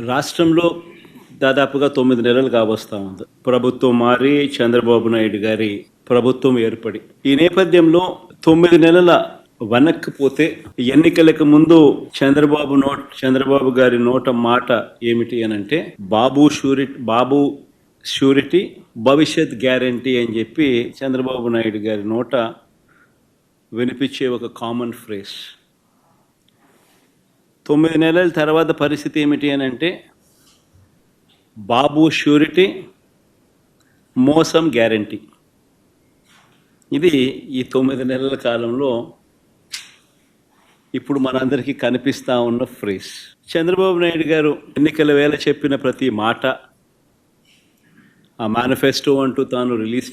రాష్ట్రంలో దాదాపుగా 9 నెలలు కావస్తా ఉంది. ప్రభుత్వం మారి చంద్రబాబు నాయుడు గారి ప్రభుత్వం ఏర్పడి. ఈ నేపథ్యంలో 9 నెలల వెనక్కిపోతే ఎన్నికలకు ముందు చంద్రబాబు గారి నోట మాట ఏమిటి అనంటే బాబు షూరిటీ భవిష్యత్ గ్యారంటీ అని చెప్పి చంద్రబాబు నాయుడు గారి నోట వినిపించే ఒక కామన్ ఫ్రేజ్. 9 నెలల తర్వాత పరిస్థితి ఏమిటి అని అంటే బాబు షూరిటీ, మోసం గ్యారంటీ. ఇది ఈ 9 నెలల కాలంలో ఇప్పుడు మనందరికీ కనిపిస్తూ ఉన్న ఫ్రేజ్. చంద్రబాబు నాయుడు గారు ఎన్నికల వేళ చెప్పిన ప్రతి మాట, ఆ మేనిఫెస్టో అంటూ తాను రిలీజ్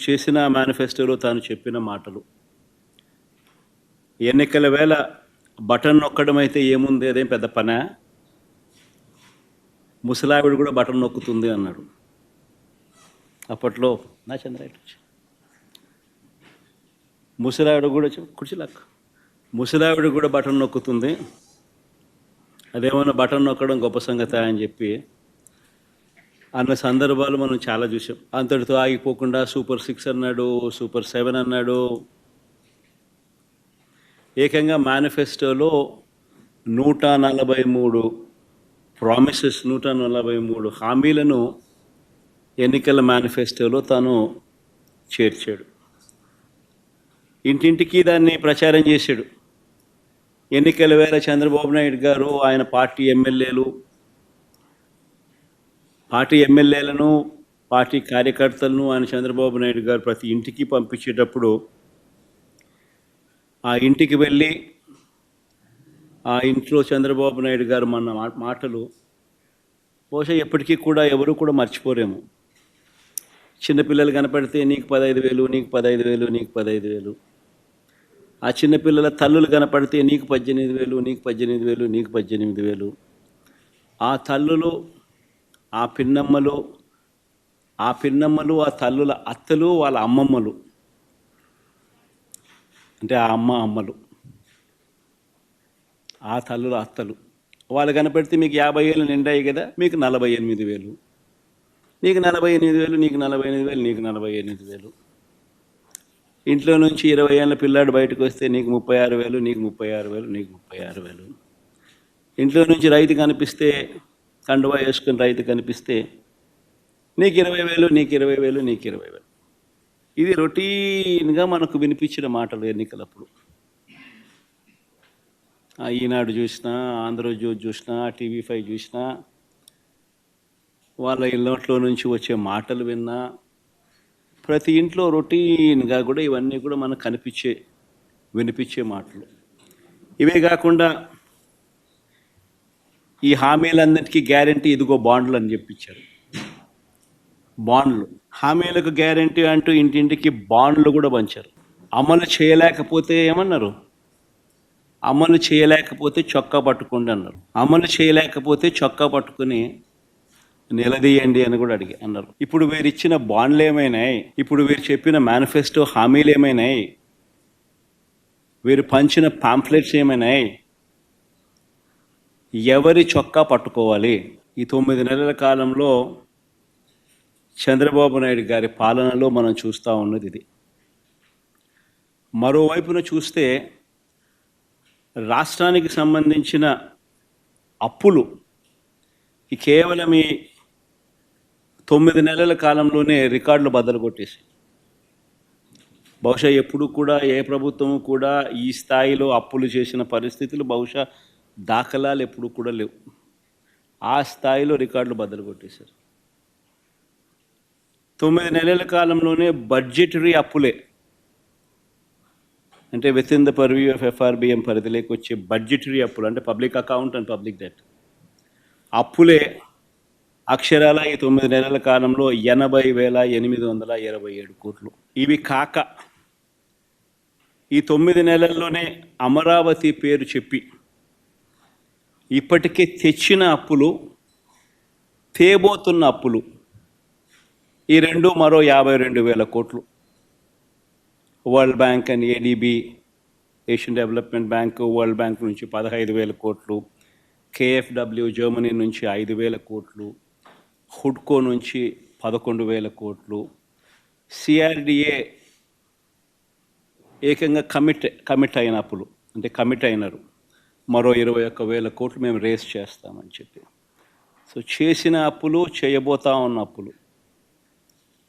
చేసిన మేనిఫెస్టోలో తాను చెప్పిన మాటలు, ఎన్నికల వేళ బటన్ నొక్కడం అయితే ఏముంది, అదేం పెద్ద పనా, ముసలావిడ కూడా బటన్ నొక్కుతుంది అన్నాడు అప్పట్లో. నా చంద్రాయుడు ముసలావిడ కూడా కుర్చీలాక్క ముసలావిడ కూడా బటన్ నొక్కుతుంది, అదేమన్నా బటన్ నొక్కడం గొప్ప సంగతి అని చెప్పి అన్న సందర్భాలు మనం చాలా చూసాం. అంతటితో ఆగిపోకుండా సూపర్ 6 అన్నాడు, సూపర్ 7 అన్నాడు. ఏకంగా మేనిఫెస్టోలో 143 ప్రామిసెస్, 143 హామీలను ఎన్నికల మేనిఫెస్టోలో తాను చేర్చాడు. ఇంటింటికి దాన్ని ప్రచారం చేశాడు. ఎన్నికల వేళ చంద్రబాబు నాయుడు గారు ఆయన పార్టీ ఎమ్మెల్యేలను పార్టీ కార్యకర్తలను ఆయన చంద్రబాబు నాయుడు గారు ప్రతి ఇంటికి పంపించేటప్పుడు ఆ ఇంటికి వెళ్ళి ఆ ఇంట్లో చంద్రబాబు నాయుడు గారు మన మాటలు బహుశా ఎప్పటికీ కూడా ఎవరు కూడా మర్చిపోరేమో. చిన్నపిల్లలు కనపడితే నీకు 15,000, నీకు 15,000, నీకు 15,000. ఆ చిన్నపిల్లల తల్లులు కనపడితే నీకు 18,000, నీకు 18,000, నీకు 18,000. ఆ తల్లులు, ఆ పిన్నమ్మలు, ఆ తల్లుల అత్తలు, వాళ్ళ అమ్మమ్మలు, అంటే ఆ అమ్మలు, ఆ తల్లుల అత్తలు, వాళ్ళు కనపడితే మీకు 50 ఏళ్ళు నిండాయి కదా, మీకు 48,000, నీకు 48,000, నీకు 48,000, నీకు 48,000. ఇంట్లో నుంచి 20 ఏళ్ళ పిల్లాడు బయటకు వస్తే నీకు 36,000, నీకు 36,000, నీకు 36,000. ఇంట్లో నుంచి రైతు కనిపిస్తే, కండువా వేసుకుని రైతు కనిపిస్తే నీకు 20,000, నీకు 20,000, నీకు 20,000. ఇది రొటీన్గా మనకు వినిపించిన మాటలు ఎన్నికలప్పుడు. ఈనాడు చూసినా, ఆంధ్రజ్యోతి చూసినా, TV5 చూసినా, వాళ్ళ ఇళ్ళట్లో నుంచి వచ్చే మాటలు విన్నా, ప్రతి ఇంట్లో రొటీన్గా కూడా ఇవన్నీ కూడా మనకు వినిపించే మాటలు. ఇవే కాకుండా ఈ హామీలన్నిటికీ గ్యారంటీ ఇదిగో బాండ్లు అని చెప్పించారు. బాండ్లు, హామీలకు గ్యారంటీ అంటూ ఇంటింటికి బాండ్లు కూడా పంచారు. అమలు చేయలేకపోతే ఏమన్నారు? అమలు చేయలేకపోతే చొక్కా పట్టుకోండి అన్నారు. అమలు చేయలేకపోతే చొక్కా పట్టుకుని నిలదీయండి అని కూడా అన్నారు. ఇప్పుడు వీరు ఇచ్చిన బాండ్లు ఏమైనాయి? ఇప్పుడు వీరు చెప్పిన మేనిఫెస్టో హామీలు ఏమైనాయి? వీరు పంచిన పాంఫ్లెట్స్ ఏమైనాయి? ఎవరి చొక్కా పట్టుకోవాలి? ఈ 9 నెలల కాలంలో చంద్రబాబు నాయుడు గారి పాలనలో మనం చూస్తూ ఉన్నది ఇది. మరోవైపున చూస్తే రాష్ట్రానికి సంబంధించిన అప్పులు కేవలం ఈ 9 నెలల కాలంలోనే రికార్డులు బద్దలు కొట్టేసి, బహుశా ఎప్పుడు కూడా ఏ ప్రభుత్వము కూడా ఈ స్థాయిలో అప్పులు చేసిన పరిస్థితులు బహుశా దాఖలాలు ఎప్పుడు కూడా లేవు. ఆ స్థాయిలో రికార్డులు బద్దలు కొట్టేశారు. 9 నెలల కాలంలోనే బడ్జెటరీ అప్పులే, అంటే with in the purview of FRBM పరిధిలోకి వచ్చే బడ్జెటరీ అప్పులు, అంటే public account and public debt అప్పులే అక్షరాల ఈ 9 నెలల కాలంలో 80,827 కోట్లు. ఇవి కాక ఈ 9 నెలల్లోనే అమరావతి పేరు చెప్పి ఇప్పటికే తెచ్చిన అప్పులు, తేబోతున్న అప్పులు, ఈ రెండు మరో 52,000 కోట్లు. World bank and ADB, Asian development bank, world bank నుంచి 15,000 కోట్లు, KFW జర్మనీ నుంచి 5,000 కోట్లు, హుడ్కో నుంచి 11,000 కోట్లు, CRDA ఏకంగా కమిట్ అయిన అప్పులు, అంటే కమిట్ అయినారు మరో 21,000 కోట్లు మేము రేస్ చేస్తామని చెప్పి. సో చేసిన అప్పులు, చేయబోతా ఉన్న అప్పులు,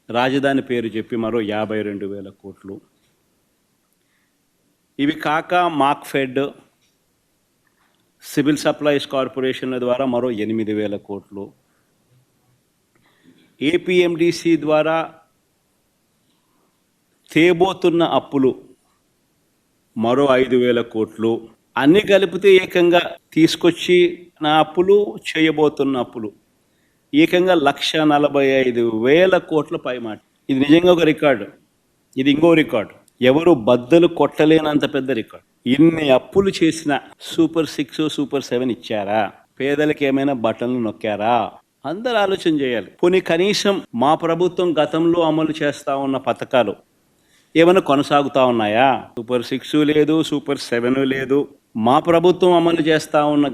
రాజధాని పేరు చెప్పి మరో 52,000 కోట్లు. ఇవి కాక మార్క్ఫెడ్, సివిల్ సప్లైస్ కార్పొరేషన్ల ద్వారా మరో 8,000 కోట్లు, APMDC ద్వారా తేబోతున్న అప్పులు మరో 5,000 కోట్లు, అన్ని కలిపితే ఏకంగా తీసుకొచ్చి నా అప్పులు, చేయబోతున్న అప్పులు ఏకంగా 1,45,000 కోట్ల పైమాట. ఇది నిజంగా ఒక రికార్డు. ఇది ఇంకో రికార్డు, ఎవరు బద్దలు కొట్టలేనంత పెద్ద రికార్డు. ఇన్ని అప్పులు చేసిన సూపర్ 6, సూపర్ 7 ఇచ్చారా? పేదలకు ఏమైనా బటన్లు నొక్కారా? అందరూ ఆలోచన చేయాలి. పోనీ కనీసం మా ప్రభుత్వం గతంలో అమలు చేస్తూ ఉన్న పథకాలు ఏమైనా కొనసాగుతూ ఉన్నాయా? సూపర్ 6 లేదు, సూపర్ 7 లేదు. మా ప్రభుత్వం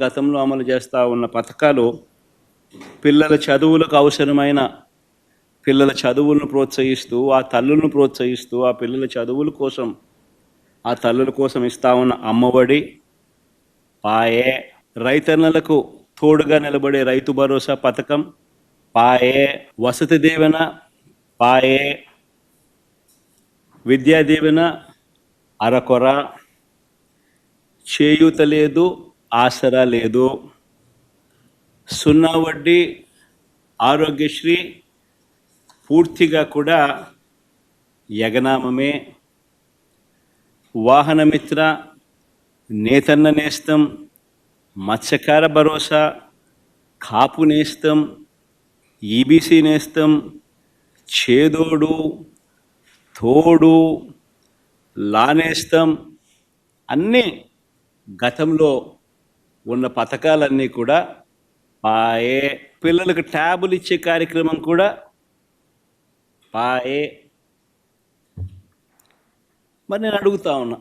గతంలో అమలు చేస్తూ ఉన్న పథకాలు పిల్లల చదువులకు అవసరమైన పిల్లల చదువులను ప్రోత్సహిస్తూ, ఆ తల్లులను ప్రోత్సహిస్తూ, ఆ పిల్లల చదువుల కోసం, ఆ తల్లుల కోసం ఇస్తా ఉన్న అమ్మఒడి పాయే, రైతన్నలకు తోడుగా నిలబడే రైతు భరోసా పథకం పాయే, వసతి దీవెన పాయే, విద్యా దీవెన అరకొర, చేయూత లేదు, ఆసరా లేదు, 0 వడ్డీ, ఆరోగ్యశ్రీ పూర్తిగా కూడా యగనామమే, వాహనమిత్ర, నేతన్న నేస్తం, మత్స్యకార భరోసా, కాపు నేస్తం, EBC నేస్తం, చేదోడు, తోడు, లానేస్తం, అన్నీ గతంలో ఉన్న పథకాలన్నీ కూడా పాయే. పిల్లలకు ట్యాబులు ఇచ్చే కార్యక్రమం కూడా పాయే. మరి నేను అడుగుతా ఉన్నా,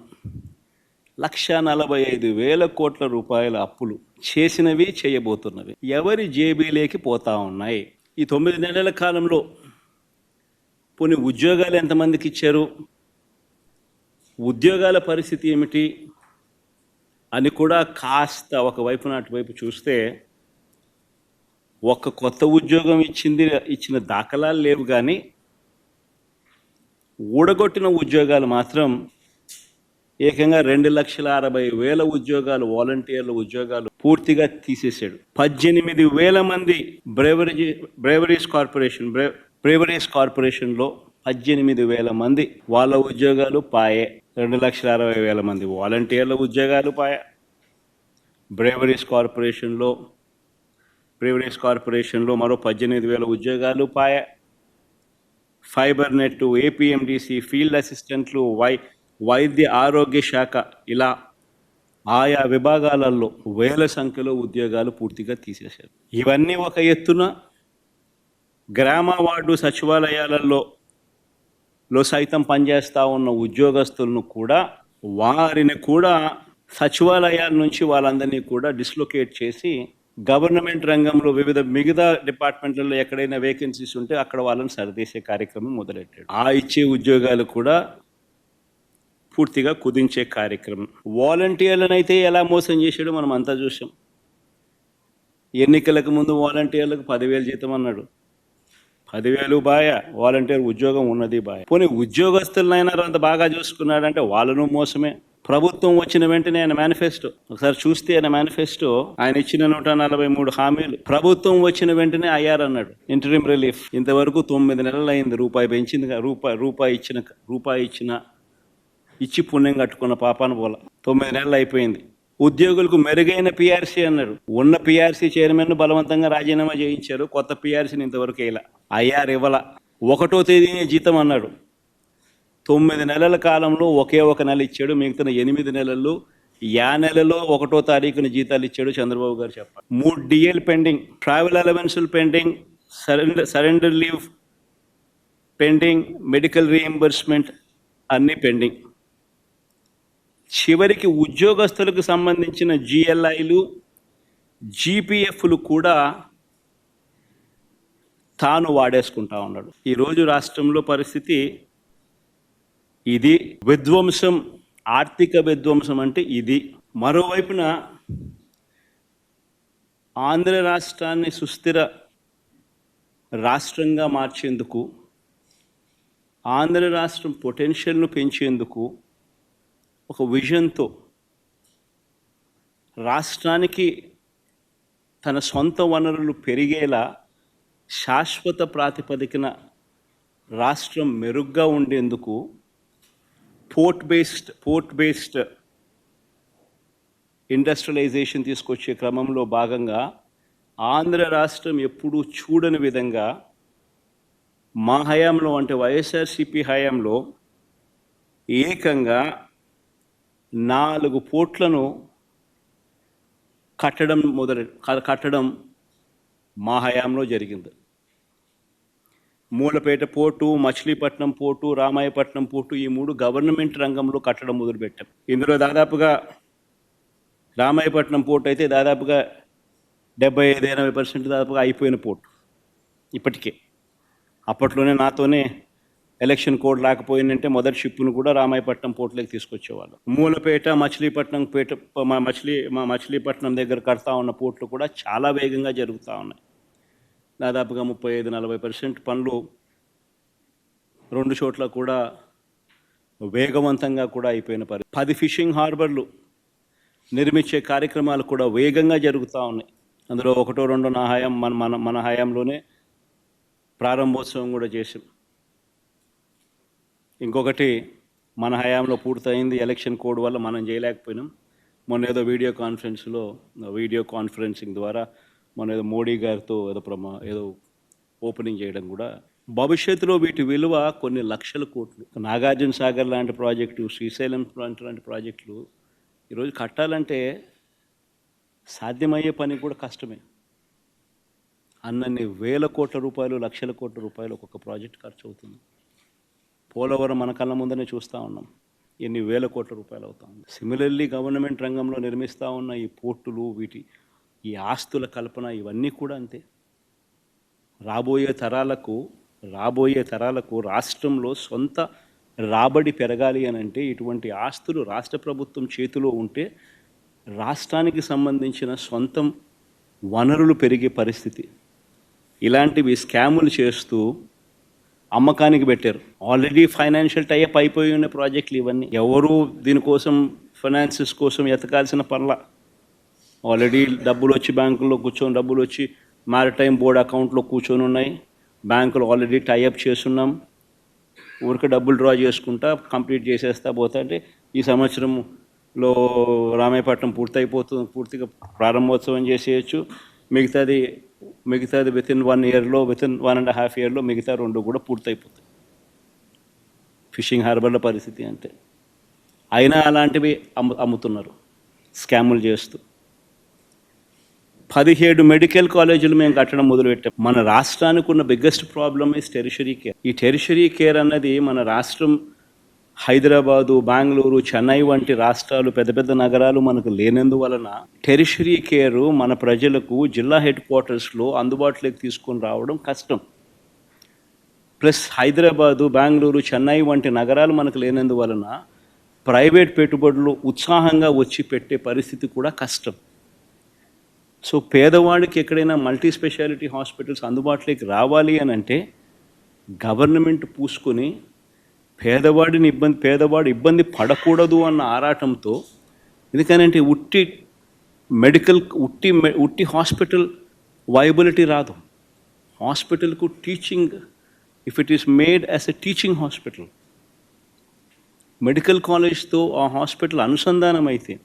1,45,000 కోట్ల రూపాయల అప్పులు చేసినవి, చేయబోతున్నవి ఎవరి జేబీలోకి పోతా ఉన్నాయి? ఈ 9 నెలల కాలంలో పోనీ ఉద్యోగాలు ఎంతమందికి ఇచ్చారు? ఉద్యోగాల పరిస్థితి ఏమిటి అని కూడా కాస్త ఒకవైపున అటువైపు చూస్తే, ఒక్క కొత్త ఉద్యోగం ఇచ్చిన దాఖలాలు లేవు, కానీ ఊడగొట్టిన ఉద్యోగాలు మాత్రం ఏకంగా 2,60,000 ఉద్యోగాలు, వాలంటీర్ల ఉద్యోగాలు పూర్తిగా తీసేశాడు. 18,000 మంది బ్రేవరీస్ కార్పొరేషన్లో 18,000 మంది వాళ్ళ ఉద్యోగాలు పాయే. 2,60,000 మంది వాలంటీర్ల ఉద్యోగాలు పాయే. బ్రేవరీస్ కార్పొరేషన్లో మరో 18,000 ఉద్యోగాలు పాయే. ఫైబర్ నెట్, APMDC, ఫీల్డ్ అసిస్టెంట్లు, వైద్య ఆరోగ్య శాఖ, ఇలా ఆయా విభాగాలలో వేల సంఖ్యలో ఉద్యోగాలు పూర్తిగా తీసేశారు. ఇవన్నీ ఒక ఎత్తున గ్రామ వార్డు సచివాలయాలలో సైతం పనిచేస్తూ ఉన్న ఉద్యోగస్తులను కూడా, వారిని కూడా సచివాలయాల నుంచి వాళ్ళందరినీ కూడా డిస్లొకేట్ చేసి గవర్నమెంట్ రంగంలో మిగతా డిపార్ట్మెంట్లలో ఎక్కడైనా వేకెన్సీస్ ఉంటే అక్కడ వాళ్ళని సరిదేసే కార్యక్రమం మొదలెట్టాడు. ఆ ఇచ్చే ఉద్యోగాలు కూడా పూర్తిగా కుదించే కార్యక్రమం. వాలంటీర్లను అయితే ఎలా మోసం చేశాడో మనం అంతా చూసాం. ఎన్నికలకు ముందు వాలంటీర్లకు 10,000 జీతం అన్నాడు. 10,000 బాయ, వాలంటీర్ ఉద్యోగం ఉన్నది బాయ. పోనీ ఉద్యోగస్తులనైనా అంత బాగా చూసుకున్నాడంటే వాళ్ళను మోసమే. ప్రభుత్వం వచ్చిన వెంటనే ఆయన మేనిఫెస్టో ఒకసారి చూస్తే, ఆయన ఇచ్చిన 143 హామీలు ప్రభుత్వం వచ్చిన వెంటనే అయ్యారన్నాడు. ఇంటరిమ్ రిలీఫ్ ఇంతవరకు 9 నెలలు అయింది. రూపాయి పెంచింది, రూపాయి ఇచ్చి పుణ్యం కట్టుకున్న పాపాన పోల. 9 నెలలు అయిపోయింది. ఉద్యోగులకు మెరుగైన PRC అన్నాడు. ఉన్న PRC చైర్మన్ బలవంతంగా రాజీనామా చేయించారు. కొత్త PRCని ఇంతవరకు ఇలా అయ్యారు ఇవ్వాల. 1వ తేదీనే జీతం అన్నాడు. 9 నెలల కాలంలో ఒకే ఒక నెల ఇచ్చాడు. మిగతా 8 నెలలు నెలలో 1వ తారీఖున జీతాలు ఇచ్చాడు చంద్రబాబు గారు. చెప్పాలి. 3 DL పెండింగ్, ట్రావెల్ అలవెన్సులు pending, surrender leave pending, medical reimbursement అన్నీ పెండింగ్. చివరికి ఉద్యోగస్తులకు సంబంధించిన GLIలు, జీపీఎఫ్లు కూడా తాను వాడేసుకుంటా ఉన్నాడు. ఈరోజు రాష్ట్రంలో పరిస్థితి ఇది. విధ్వంసం, ఆర్థిక విధ్వంసం అంటే ఇది. మరోవైపున ఆంధ్ర రాష్ట్రాన్ని సుస్థిర రాష్ట్రంగా మార్చేందుకు, ఆంధ్ర రాష్ట్రం పొటెన్షియల్ను పెంచేందుకు ఒక విజన్తో రాష్ట్రానికి తన సొంత వనరులు పెరిగేలా శాశ్వత ప్రాతిపదికన రాష్ట్రం మెరుగ్గా ఉండేందుకు పోర్ట్ బేస్డ్ ఇండస్ట్రియలైజేషన్ తీసుకొచ్చే క్రమంలో భాగంగా ఆంధ్ర రాష్ట్రం ఎప్పుడూ చూడని విధంగా మా హయాంలో, అంటే వైఎస్ఆర్సీపీ హయాంలో ఏకంగా 4 పోర్ట్లను కట్టడం మా హయాంలో జరిగింది. Mulapeta port, Machilipatnam port, Ramayapatnam port, ఈ 3 గవర్నమెంట్ రంగంలో కట్టడం మొదలుపెట్టాం. ఇందులో దాదాపుగా రామాయపట్నం పోర్టు అయితే దాదాపుగా 75-80% దాదాపుగా అయిపోయిన పోర్టు ఇప్పటికే. అప్పట్లోనే నాతోనే ఎలక్షన్ కోడ్ రాకపోయిందంటే మొదటి షిప్ను కూడా రామాయపట్నం పోర్టులోకి తీసుకొచ్చేవాళ్ళు. మూలపేట, మచిలీపట్నం మచిలీపట్నం దగ్గర కడతా ఉన్న పోర్టులు కూడా చాలా వేగంగా జరుగుతూ ఉన్నాయి. దాదాపుగా 35-40% పనులు 2 చోట్ల కూడా వేగవంతంగా కూడా అయిపోయిన 10 ఫిషింగ్ హార్బర్లు నిర్మించే కార్యక్రమాలు కూడా వేగంగా జరుగుతూ ఉన్నాయి. అందులో 1-2 మన హయాంలోనే ప్రారంభోత్సవం కూడా చేసాం. ఇంకొకటి మన హయాంలో పూర్తయింది, ఎలక్షన్ కోడ్ వల్ల మనం చేయలేకపోయినాం. మొన్న ఏదో వీడియో కాన్ఫరెన్సింగ్ ద్వారా మన ఏదో మోడీ గారితో ఏదో ఓపెనింగ్ చేయడం కూడా. భవిష్యత్తులో వీటి విలువ కొన్ని లక్షల కోట్లు. నాగార్జున సాగర్ లాంటి ప్రాజెక్టు, శ్రీశైలం లాంటి ప్రాజెక్టులు ఈరోజు కట్టాలంటే సాధ్యమయ్యే పని కూడా కష్టమే. అన్నన్ని వేల కోట్ల రూపాయలు, లక్షల కోట్ల రూపాయలు ఒక్కొక్క ప్రాజెక్ట్ ఖర్చు అవుతుంది. పోలవరం మన కళ్ళ ముందనే చూస్తూ ఉన్నాం, ఎన్ని వేల కోట్ల రూపాయలు అవుతా ఉంది. సిమిలర్లీ గవర్నమెంట్ రంగంలో నిర్మిస్తూ ఉన్న ఈ పోర్టులు, ఈ ఆస్తుల కల్పన, ఇవన్నీ కూడా అంతే. రాబోయే తరాలకు రాష్ట్రంలో సొంత రాబడి పెరగాలి అని అంటే ఇటువంటి ఆస్తులు రాష్ట్ర ప్రభుత్వం చేతిలో ఉంటే రాష్ట్రానికి సంబంధించిన సొంతం వనరులు పెరిగే పరిస్థితి. ఇలాంటివి స్కాములు చేస్తూ అమ్మకానికి పెట్టారు. ఆల్రెడీ ఫైనాన్షియల్ టైఅప్ అయిపోయి ఉన్న ప్రాజెక్టులు ఇవన్నీ. ఎవరు దీనికోసం ఫైనాన్సెస్ కోసం ఎతకాల్సిన పనుల. ఆల్రెడీ డబ్బులు వచ్చి బ్యాంకుల్లో కూర్చొని, డబ్బులు వచ్చి మ్యారిటైమ్ బోర్డ్ అకౌంట్లో కూర్చొని ఉన్నాయి. బ్యాంకులు ఆల్రెడీ టైఅప్ చేస్తున్నాం. ఊరికి డబ్బులు డ్రా చేసుకుంటా కంప్లీట్ చేసేస్తా పోతా అంటే ఈ సంవత్సరంలో రామాయపట్నం పూర్తిగా ప్రారంభోత్సవం చేసేయచ్చు. మిగతాది వితిన్ 1 ఇయర్లో, వితిన్ 1.5 ఇయర్లో మిగతా 2 కూడా పూర్తయిపోతాయి. ఫిషింగ్ హార్బర్ల పరిస్థితి అంటే. అయినా అలాంటివి అమ్ముతున్నారు స్కాములు చేస్తూ. 17 మెడికల్ కాలేజీలు మేము కట్టడం మొదలుపెట్టాం. మన రాష్ట్రానికి ఉన్న biggest problem is tertiary care. ఈ టెరిషరీ కేర్ అన్నది మన రాష్ట్రం హైదరాబాదు, బెంగళూరు, చెన్నై వంటి రాష్ట్రాలు, పెద్ద నగరాలు మనకు లేనందువలన టెరిషరీ కేరు మన ప్రజలకు జిల్లా హెడ్ క్వార్టర్స్లో అందుబాటులోకి తీసుకొని రావడం కష్టం. ప్లస్ హైదరాబాదు, బెంగళూరు, చెన్నై వంటి నగరాలు మనకు లేనందువలన ప్రైవేట్ పెట్టుబడులు ఉత్సాహంగా వచ్చి పెట్టే పరిస్థితి కూడా కష్టం. సో పేదవాడికి ఎక్కడైనా మల్టీ స్పెషాలిటీ హాస్పిటల్స్ అందుబాటులోకి రావాలి అని అంటే గవర్నమెంట్ పూసుకొని పేదవాడు ఇబ్బంది పడకూడదు అన్న ఆరాటంతో, ఎందుకనంటే ఉట్టి హాస్పిటల్ వైబిలిటీ రాదు. హాస్పిటల్కు teaching, if it is made as a teaching hospital, medical కాలేజ్తో ఆ హాస్పిటల్ అనుసంధానం అయితే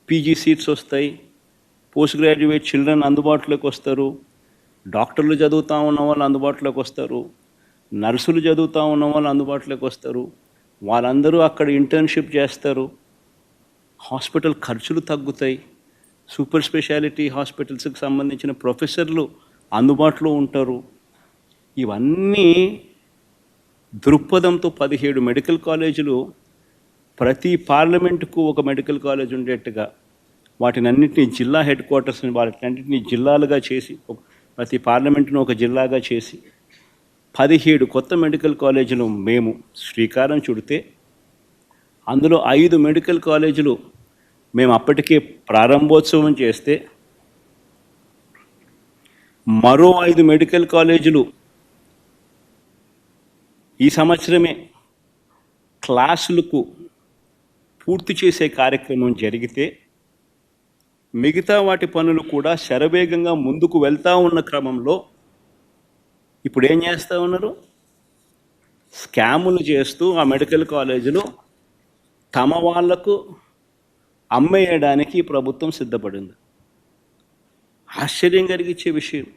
పీజీ సీట్స్ వస్తాయి, పోస్ట్ గ్రాడ్యుయేట్ చిల్డ్రన్ అందుబాటులోకి వస్తారు, డాక్టర్లు చదువుతూ ఉన్న వాళ్ళు అందుబాటులోకి వస్తారు, నర్సులు చదువుతూ ఉన్న వాళ్ళు అందుబాటులోకి వస్తారు. వాళ్ళందరూ అక్కడ ఇంటర్న్షిప్ చేస్తారు. హాస్పిటల్ ఖర్చులు తగ్గుతాయి. సూపర్ స్పెషాలిటీ హాస్పిటల్స్కి సంబంధించిన ప్రొఫెసర్లు అందుబాటులో ఉంటారు. ఇవన్నీ దృక్పథంతో 17 మెడికల్ కాలేజీలు, ప్రతి పార్లమెంటుకు ఒక మెడికల్ కాలేజ్ ఉండేట్టుగా వాటినన్నింటినీ జిల్లా హెడ్ క్వార్టర్స్ని వాటినన్నింటినీ జిల్లాలుగా చేసి ప్రతి పార్లమెంటును ఒక జిల్లాగా చేసి 17 కొత్త మెడికల్ కాలేజీలు మేము శ్రీకారం చుడితే అందులో 5 మెడికల్ కాలేజీలు మేము అప్పటికే ప్రారంభోత్సవం చేస్తే మరో 5 మెడికల్ కాలేజీలు ఈ సంవత్సరమే క్లాసులకు పూర్తి చేసే కార్యక్రమం జరిగితే మిగతా వాటి పనులు కూడా శరవేగంగా ముందుకు వెళ్తూ ఉన్న క్రమంలో ఇప్పుడు ఏం చేస్తూ ఉన్నారు? స్కాములు చేస్తూ ఆ మెడికల్ కాలేజీలు తమ వాళ్లకు అమ్మేయడానికి ప్రభుత్వం సిద్ధపడింది. ఆశ్చర్యం కలిగించే విషయం,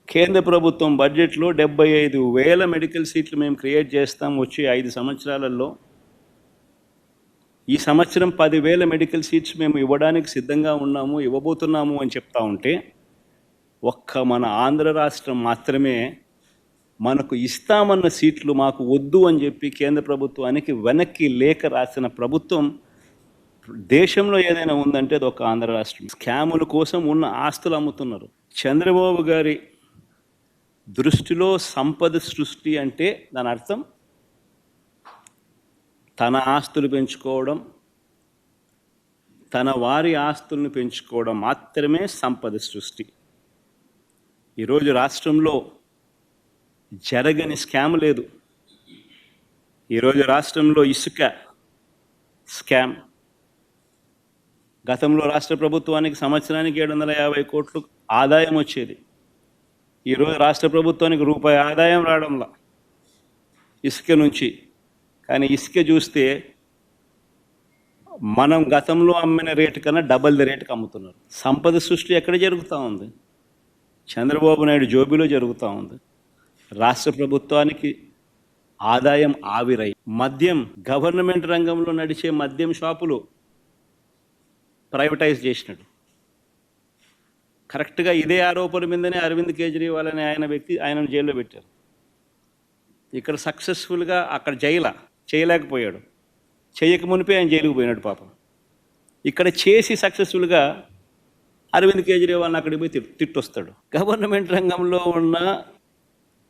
కేంద్ర ప్రభుత్వం బడ్జెట్లో 75,000 మెడికల్ సీట్లు మేము క్రియేట్ చేస్తాం వచ్చే 5 సంవత్సరాలలో. ఈ సంవత్సరం 10,000 మెడికల్ సీట్స్ మేము ఇవ్వడానికి సిద్ధంగా ఉన్నాము, ఇవ్వబోతున్నాము అని చెప్తా ఉంటే ఒక్క మన ఆంధ్ర రాష్ట్రం మాత్రమే మనకు ఇస్తామన్న సీట్లు మాకు వద్దు అని చెప్పి కేంద్ర ప్రభుత్వానికి వెనక్కి లేఖ రాసిన ప్రభుత్వం దేశంలో ఏదైనా ఉందంటే అది ఒక ఆంధ్ర రాష్ట్రం. స్కాముల కోసం ఉన్న ఆస్తులు అమ్ముతున్నారు. చంద్రబాబు గారి దృష్టిలో సంపద సృష్టి అంటే దాని అర్థం తన ఆస్తులు పెంచుకోవడం, తన వారి ఆస్తులను పెంచుకోవడం మాత్రమే సంపద సృష్టి. ఈరోజు రాష్ట్రంలో జరగని స్కామ్ లేదు. ఈరోజు రాష్ట్రంలో ఇసుక స్కామ్, గతంలో రాష్ట్ర ప్రభుత్వానికి సంవత్సరానికి 750 కోట్లు ఆదాయం వచ్చేది. ఈరోజు రాష్ట్ర ప్రభుత్వానికి రూపాయి ఆదాయం రావడంలా ఇసుక నుంచి. కానీ ఇసుక చూస్తే మనం గతంలో అమ్మిన రేటు కన్నా డబల్ ది రేటుకి అమ్ముతున్నారు. సంపద సృష్టి ఎక్కడ జరుగుతూ ఉంది? చంద్రబాబు నాయుడు జోబిలో జరుగుతూ ఉంది. రాష్ట్ర ప్రభుత్వానికి ఆదాయం ఆవిరై, మద్యం గవర్నమెంట్ రంగంలో నడిచే మద్యం షాపులు ప్రైవేటైజ్ చేసినాడు. కరెక్ట్గా ఇదే ఆరోపణ మీదనే అరవింద్ కేజ్రీవాల్ అనే ఆయనను జైల్లో పెట్టారు. ఇక్కడ సక్సెస్ఫుల్గా అక్కడ చేయలేకపోయాడు. చేయక మునిపే ఆయన జైలుకు పోయినాడు పాపం. ఇక్కడ చేసి సక్సెస్ఫుల్గా అరవింద్ కేజ్రీవాల్ని అక్కడికి పోయి తిట్టొస్తాడు. గవర్నమెంట్ రంగంలో ఉన్న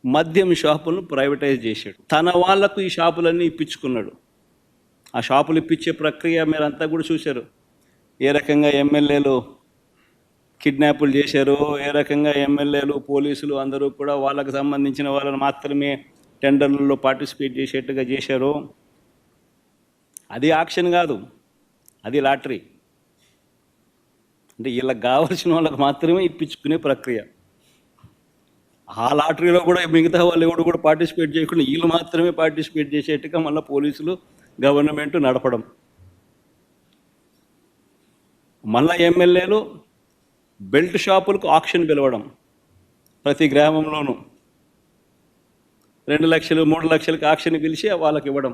మద్యం షాపులను ప్రైవేటైజ్ చేశాడు. తన వాళ్లకు ఈ షాపులన్నీ ఇప్పించుకున్నాడు. ఆ షాపులు ఇప్పించే ప్రక్రియ మీరంతా కూడా చూశారు. ఏ రకంగా ఎమ్మెల్యేలు కిడ్నాపులు చేశారో, ఏ రకంగా ఎమ్మెల్యేలు పోలీసులు అందరూ కూడా వాళ్ళకు సంబంధించిన వాళ్ళని మాత్రమే టెండర్లలో పార్టిసిపేట్ చేసేట్టుగా చేశారో. అది ఆక్షన్ కాదు, అది లాటరీ. అంటే వీళ్ళకి కావాల్సిన వాళ్ళకి మాత్రమే ఇప్పించుకునే ప్రక్రియ. ఆ లాటరీలో కూడా మిగతా వాళ్ళు ఎవరు కూడా పార్టిసిపేట్ చేయకుండా వీళ్ళు మాత్రమే పార్టిసిపేట్ చేసేట్టుగా మళ్ళీ పోలీసులు గవర్నమెంట్ నడపడం. మళ్ళీ ఎమ్మెల్యేలు బెల్ట్ షాపులకు ఆక్షన్ పిలవడం. ప్రతి గ్రామంలోనూ 2 లక్షలు 3 లక్షలకు ఆక్షన్ పిలిచి వాళ్ళకి ఇవ్వడం.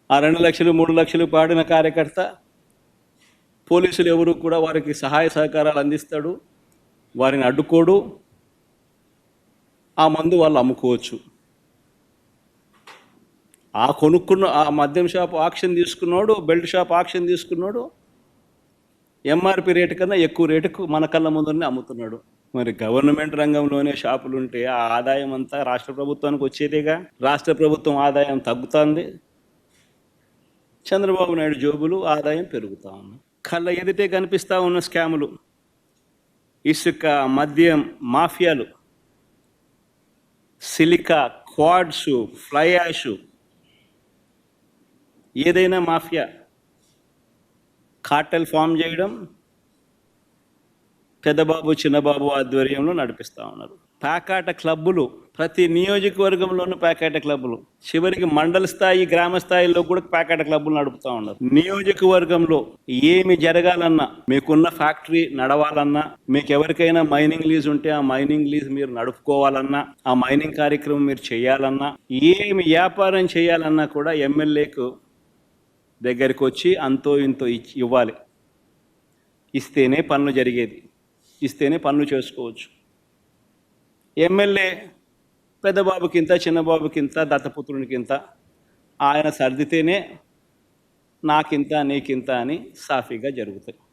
ఆ 2 లక్షలు 3 లక్షలు పాడిన కార్యకర్త పోలీసులు ఎవరు కూడా వారికి సహాయ సహకారాలు అందిస్తాడు, వారిని అడ్డుకోడు. ఆ మందు వాళ్ళు అమ్ముకోవచ్చు. ఆ కొనుక్కున్న ఆ మద్యం షాప్ ఆక్షన్ తీసుకున్నాడు, బెల్ట్ షాప్ ఆక్షన్ తీసుకున్నాడు, ఎంఆర్పి రేటు కన్నా ఎక్కువ రేటుకు మన కళ్ళ ముందునే అమ్ముతున్నాడు. మరి గవర్నమెంట్ రంగంలోనే షాపులు ఉంటే ఆ ఆదాయం అంతా రాష్ట్ర ప్రభుత్వానికి వచ్చేదేగా. రాష్ట్ర ప్రభుత్వం ఆదాయం తగ్గుతుంది, చంద్రబాబు నాయుడు జోబులు ఆదాయం పెరుగుతూ ఉంది. కళ్ళ ఎదుటే కనిపిస్తూ ఉన్న స్కాములు, ఇసుక, మద్యం మాఫియాలు, సిలికా, క్వాడ్స్, ఫ్లై యాష్, ఏదైనా మాఫియా కార్టెల్ ఫామ్ చేయడం పెద్దబాబు చిన్నబాబు ఆధ్వర్యంలో నడిపిస్తూ ఉన్నారు. ప్యాకాట క్లబ్బులు, ప్రతి నియోజకవర్గంలోనూ ప్యాకాట క్లబ్బులు, చివరికి మండల స్థాయి గ్రామ స్థాయిలో కూడా ప్యాకాట క్లబ్బులు నడుపుతూ ఉన్నారు. నియోజకవర్గంలో ఏమి జరగాలన్నా, మీకున్న ఫ్యాక్టరీ నడవాలన్నా, మీకు ఎవరికైనా మైనింగ్ లీజ్ ఉంటే ఆ మైనింగ్ లీజ్ మీరు నడుపుకోవాలన్నా, ఆ మైనింగ్ కార్యక్రమం మీరు చేయాలన్నా, ఏమి వ్యాపారం చేయాలన్నా కూడా ఎమ్మెల్యేకు దగ్గరికి వచ్చి అంతో ఇంతో ఇవ్వాలి. ఇస్తేనే పనులు జరిగేది, ఇస్తేనే పనులు చేసుకోవచ్చు. ఎమ్మెల్యే పెద్దబాబుకింత చిన్నబాబుకింత దత్తపుత్రునికింత ఆయన సర్దితేనే నాకింత నీకింత అని సాఫీగా జరుగుతాయి.